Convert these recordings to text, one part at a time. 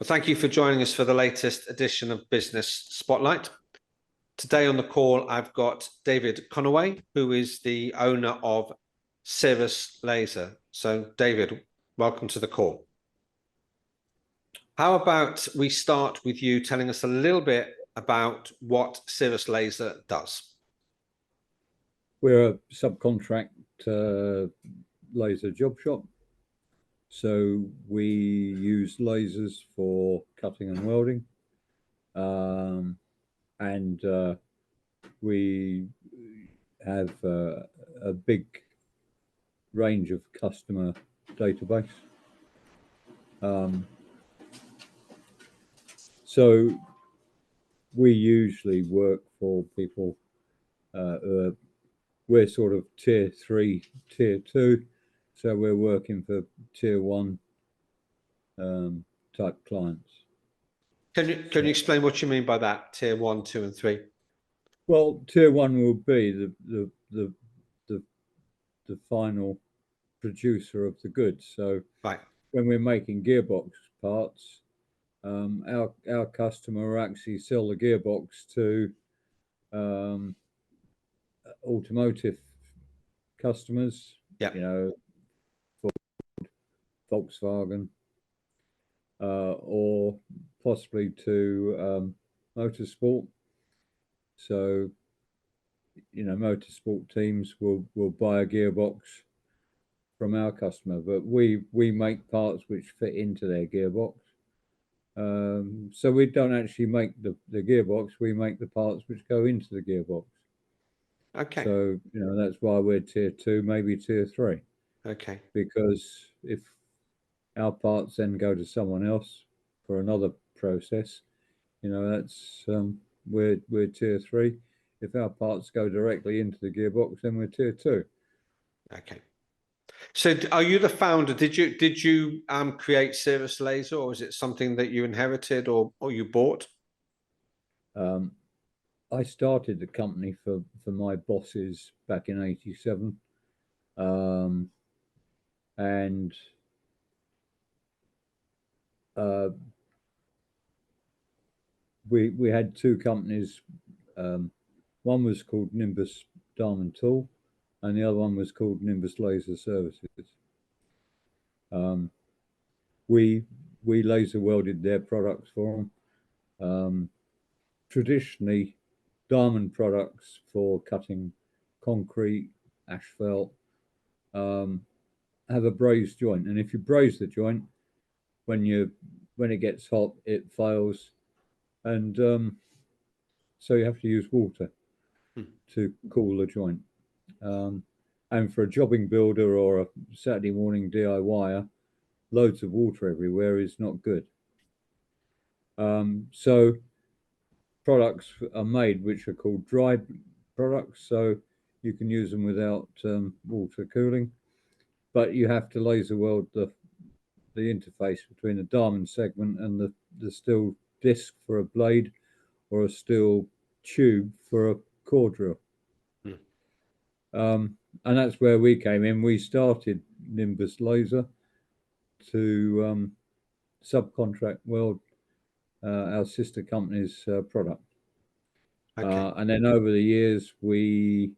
Well, thank you for joining us for the latest edition of Business Spotlight. Today on the call, I've got David Connaway, who is the owner of Cirrus Laser. So, David, welcome to the call. How about we start with you telling us a little bit about what Cirrus Laser does? We're a subcontract laser job shop. So we use lasers for cutting and welding. We have a big range of customer database. So we usually work for people, we're sort of tier 3, tier 2. So we're working for tier 1 type clients. Can you explain what you mean by that, tier 1, 2, and 3? Well, tier 1 will be the final producer of the goods. So right, when we're making gearbox parts, our customer will actually sell the gearbox to automotive customers. Yeah. You know, Ford, Volkswagen, or possibly to motorsport. So, you know, motorsport teams will buy a gearbox from our customer, but we make parts which fit into their gearbox. So we don't actually make the gearbox, we make the parts which go into the gearbox. Okay. So, you know, that's why we're tier 2, maybe tier 3. Okay. Because if our parts then go to someone else for another process, you know, that's we're tier 3. If our parts go directly into the gearbox, then we're tier 2. Okay. So are you the founder? Did you create Cirrus Laser, or is it something that you inherited or you bought? I started the company for my bosses back in '87. And we had two companies. One was called Nimbus Diamond Tool, and the other one was called Nimbus Laser Services. We laser welded their products for them. Traditionally, diamond products for cutting concrete, asphalt, have a brazed joint, and if you braze the joint, when it gets hot, it fails, and so you have to use water to cool the joint. And for a jobbing builder or a Saturday morning DIYer, loads of water everywhere is not good. So products are made which are called dry products, so you can use them without water cooling, but you have to laser weld the interface between the diamond segment and the steel disc for a blade or a steel tube for a core drill. And that's where we came in. We started Nimbus Laser to subcontract weld our sister company's product. Okay. And then over the years, we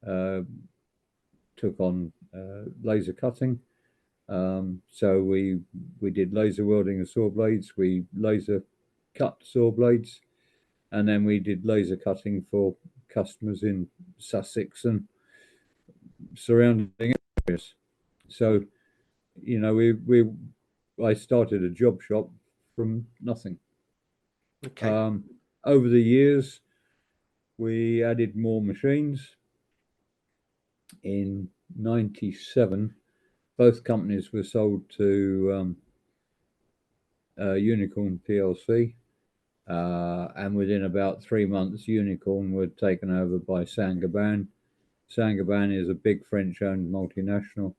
took on laser cutting. So we did laser welding of saw blades, we laser cut saw blades, and then we did laser cutting for customers in Sussex and surrounding areas. So, you know, I started a job shop from nothing. Okay. Over the years, we added more machines. In '97, both companies were sold to Unicorn PLC, and within about 3 months, Unicorn were taken over by Saint-Gobain. Saint-Gobain is a big French-owned multinational,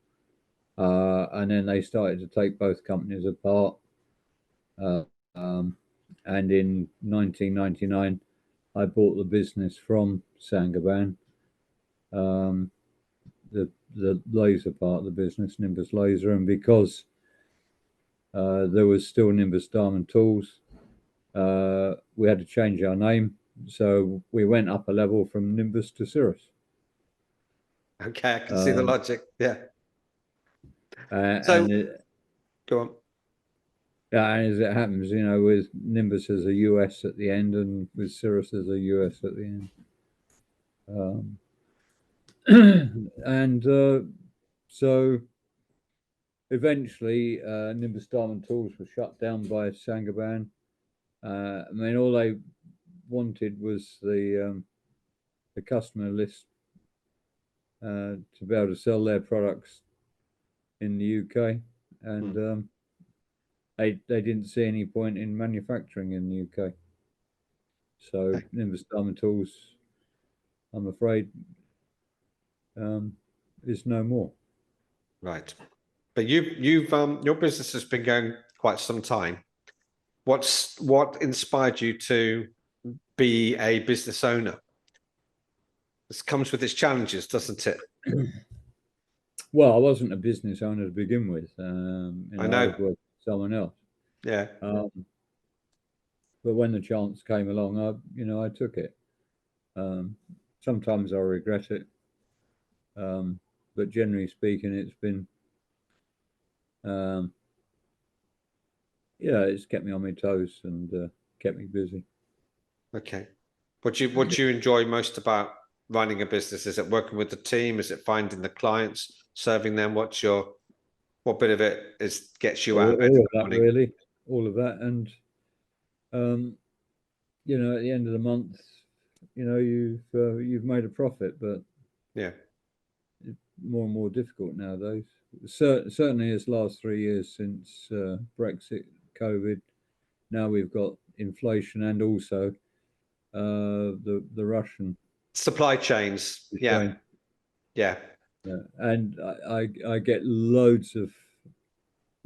and then they started to take both companies apart. And in 1999, I bought the business from Saint-Gobain, the laser part of the business, Nimbus Laser, and because There was still Nimbus Diamond Tools. We had to change our name, so we went up a level from Nimbus to Cirrus. Okay, I can see the logic. Yeah. So go on. Yeah, and as it happens, with Nimbus as a US at the end, and with Cirrus as a US at the end. And so eventually, Nimbus Diamond Tools was shut down by Saint-Gobain. All they wanted was the customer list to be able to sell their products in the UK, and they didn't see any point in manufacturing in the UK. So Okay. Nimbus Diamond Tools, I'm afraid, is no more. Right. But you've your business has been going quite some time. What inspired you to be a business owner? This comes with its challenges, doesn't it? Well, I wasn't a business owner to begin with. I I know. was working for someone else. Yeah. But when the chance came along, I took it. Sometimes I regret it, but generally speaking, it's been, it's kept me on my toes and kept me busy. Okay. What do you enjoy most about running a business? Is it working with the team? Is it finding the clients, serving them? What bit of it gets you out of bed in All of the that, morning? really, all of that, and at the end of the month, you've made a profit, but Yeah. it's more and more difficult nowadays. Certainly, this last 3 years since Brexit, COVID, now we've got inflation and also the Russian Supply chains. Yeah. Ukraine. Yeah. And I get loads of.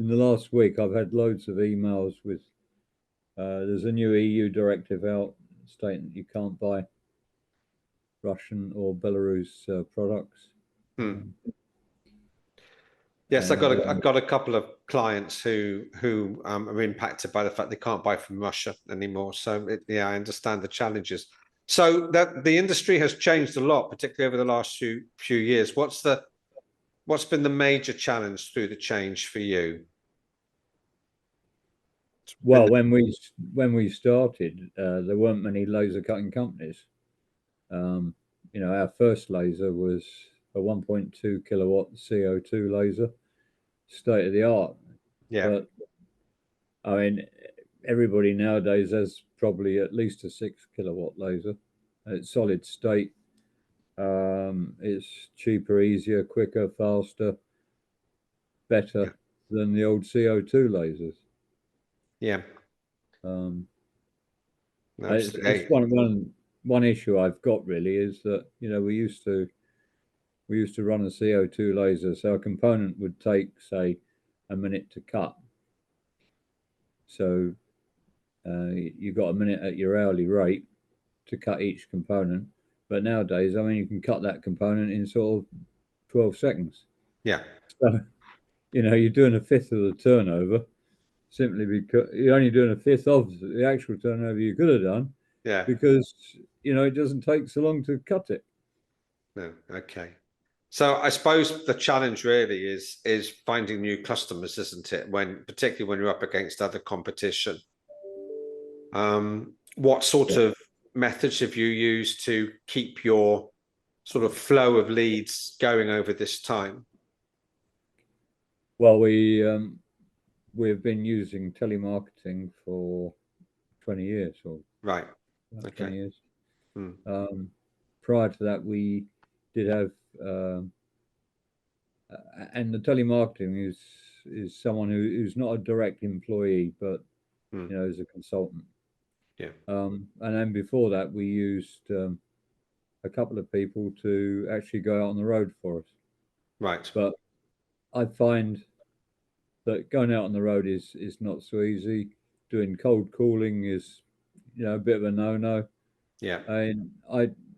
In the last week, I've had loads of emails with. There's a new EU directive out stating that you can't buy Russian or Belarus products. Yes, I've got a couple of clients who are impacted by the fact they can't buy from Russia anymore. So I understand the challenges. So that the industry has changed a lot, particularly over the last few years. What's been the major challenge through the change for you? Well, when we started, there weren't many laser cutting companies. Our first laser was a 1.2 kilowatt CO2 laser, state of the art. Yeah. But I mean, everybody nowadays has probably at least a 6 kilowatt laser. It's solid state. It's cheaper, easier, quicker, faster, better than the old CO2 lasers. Yeah. It's one issue I've got really is that we used to run a CO2 laser, so a component would take say a minute to cut. So you got a minute at your hourly rate to cut each component. But nowadays, I mean, you can cut that component in sort of 12 seconds. Yeah. So you're doing a fifth of the turnover simply because you're only doing a fifth of the actual turnover you could have done. Yeah. Because it doesn't take so long to cut it. No. Okay. So I suppose the challenge really is finding new customers, isn't it? Particularly when you're up against other competition. What sort of methods have you used to keep your sort of flow of leads going over this time? Well, we've been using telemarketing for 20 years or Right. about Okay. 20 years. Prior to that, we did have, and the telemarketing is someone who's not a direct employee, but is a consultant. Yeah. And then before that, we used a couple of people to actually go out on the road for us. Right. But I find that going out on the road is not so easy. Doing cold calling is, a bit of a no-no. Yeah. And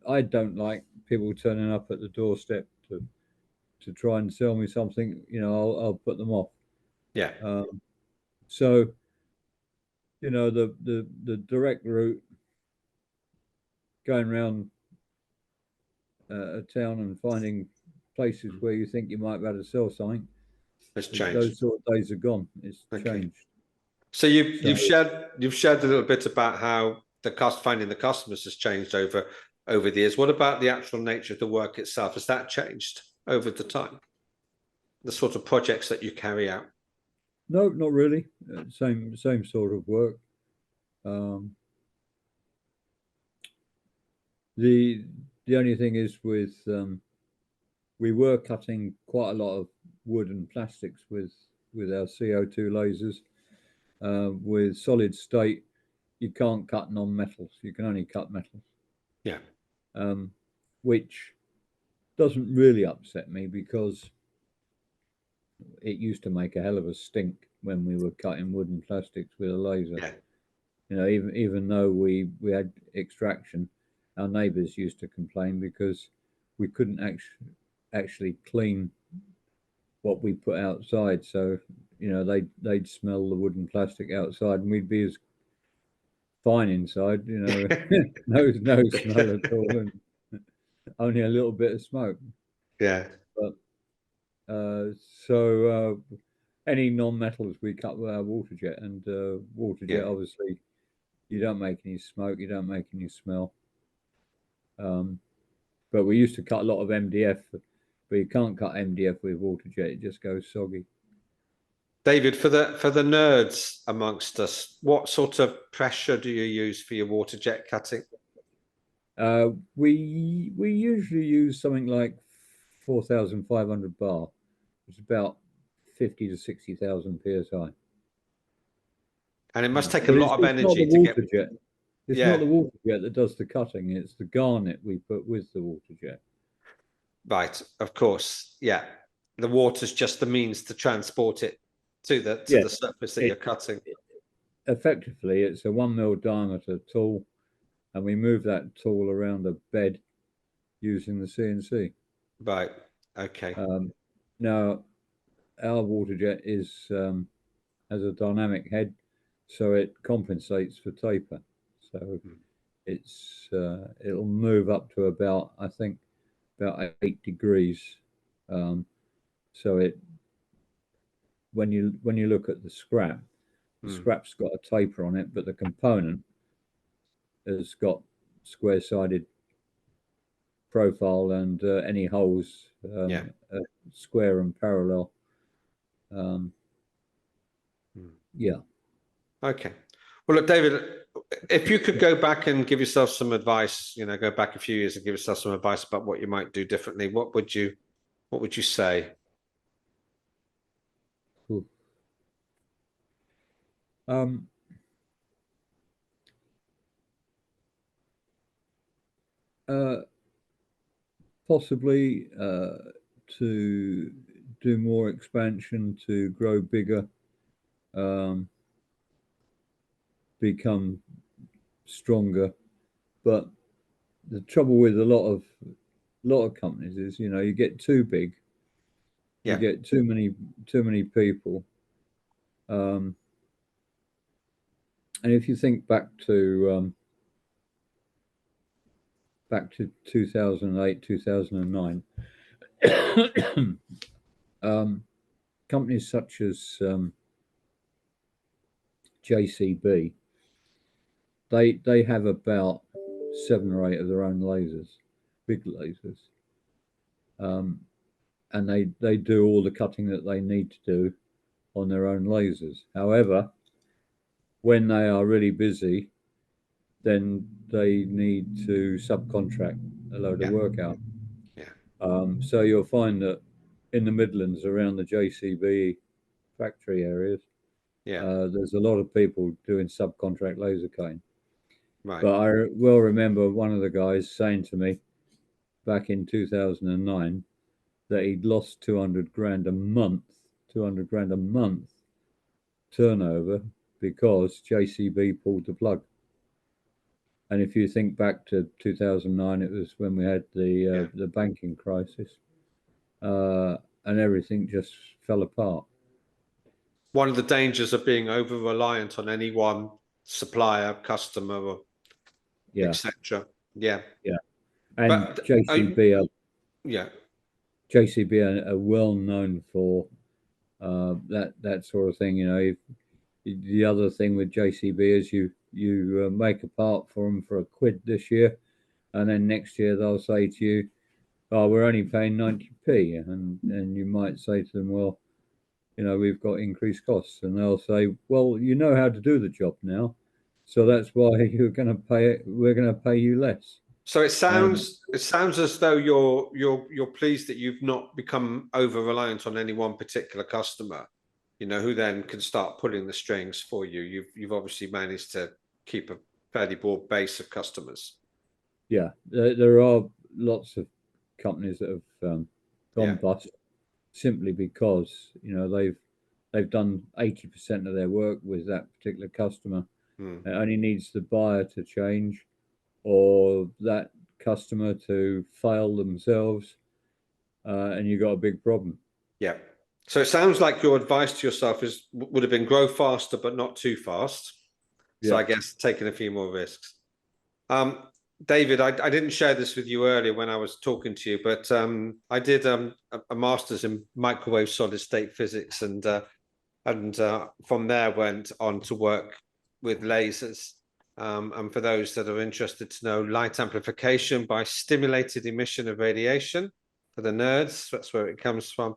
I don't like people turning up at the doorstep to try and sell me something. I'll put them off. Yeah. So, you know, the direct route going around a town and finding places where you think you might be able to sell something, It's changed. those sort of days are gone. It's Okay. changed. So So, you've shared a little bit about how finding the customers has changed over the years. What about the actual nature of the work itself? Has that changed over the time? The sort of projects that you carry out? no, not really. Same sort of work. Um, the the only thing is with we were cutting quite a lot of wood and plastics with our CO2 lasers. With solid state, you can't cut non-metals. You can only cut metals. Yeah. Which doesn't really upset me because it used to make a hell of a stink when we were cutting wood and plastics with a laser. Yeah. You know, even though we had extraction, our neighbours used to complain because we couldn't actually clean what we put outside. So, you know, they'd smell the wood and plastic outside, and we'd be as fine inside. You know, no smell at all, and only a little bit of smoke. Yeah. But so any non-metals we cut with our water jet, and water jet Yeah. obviously you don't make any smoke, you don't make any smell. But we used to cut a lot of MDF, but you can't cut MDF with water jet; it just goes soggy. David, for the nerds amongst us, what sort of pressure do you use for your water jet cutting? We usually use something like 4,500 bar. It's about 50 to 60,000 psi. And it must take a But lot of it's not the energy to get. water jet. It's not Yeah. the water jet that does the cutting. It's the garnet we put with the water jet. Right, of course. Yeah. The water's just the means to transport it to Yeah, the surface that it, you're cutting. effectively it's a 1 mil diameter tool, and we move that tool around a bed using the CNC. Right. Okay. Now our water jet has a dynamic head, so it compensates for taper. So it'll move up to about, I think, about 8 degrees. So it when you look at the scrap's got a taper on it, but the component has got square-sided profile, and any holes Yeah. square and parallel. Yeah. Okay. Well, look, David, if you could go back and give yourself some advice, go back a few years and give yourself some advice about what you might do differently, what would you say? Cool. Um, uh, Possibly to do more expansion, to grow bigger, become stronger. But the trouble with a lot of companies is, you get too big, you Yeah. get too many people. And if you think back to 2008, 2009, companies such as JCB, they have about 7 or 8 of their own lasers, big lasers, and they do all the cutting that they need to do on their own lasers. However, when they are really busy, then they need to subcontract a load of work out. Yeah. So you'll find that in the Midlands, around the JCB factory areas, Yeah. there's a lot of people doing subcontract laser cutting. Right. But I well remember one of the guys saying to me back in 2009 that he'd lost 200 grand a month, 200 grand a month turnover because JCB pulled the plug. And if you think back to 2009, it was when we had the banking crisis, and everything just fell apart. one of the dangers of being over reliant on any one supplier, customer, or Yeah, etc. Yeah, yeah. And but yeah, JCB are well known for that sort of thing. You know, the other thing with JCB is you make a part for them for £1 this year, and then next year they'll say to you, "Oh, we're only paying 90p," and you might say to them, "Well, you know, we've got increased costs," and they'll say, "Well, you know how to do the job now, so that's why you're going to pay it. We're going to pay you less." so And it sounds as though you're pleased that you've not become over reliant on any one particular customer, you know, who then can start pulling the strings for you. You've obviously managed to keep a fairly broad base of customers. yeah, there are lots of companies that have Yeah. gone bust simply because they've done 80% of their work with that particular customer. Hmm. It only needs the buyer to change or that customer to fail themselves, and you've got a big problem. Yeah. So it sounds like your advice to yourself would have been grow faster, but not too fast. So Yeah, I guess taking a few more risks. Um, David, I didn't share this with you earlier when I was talking to you, but I did a master's in microwave solid state physics, and from there went on to work with lasers. And for those that are interested to know, light amplification by stimulated emission of radiation, for the nerds, that's where it comes from.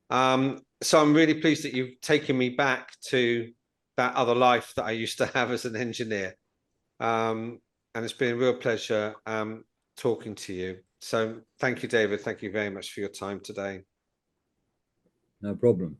So I'm really pleased that you've taken me back to that other life that I used to have as an engineer. And it's been a real pleasure talking to you. So thank you, David. Thank you very much for your time today. no problem.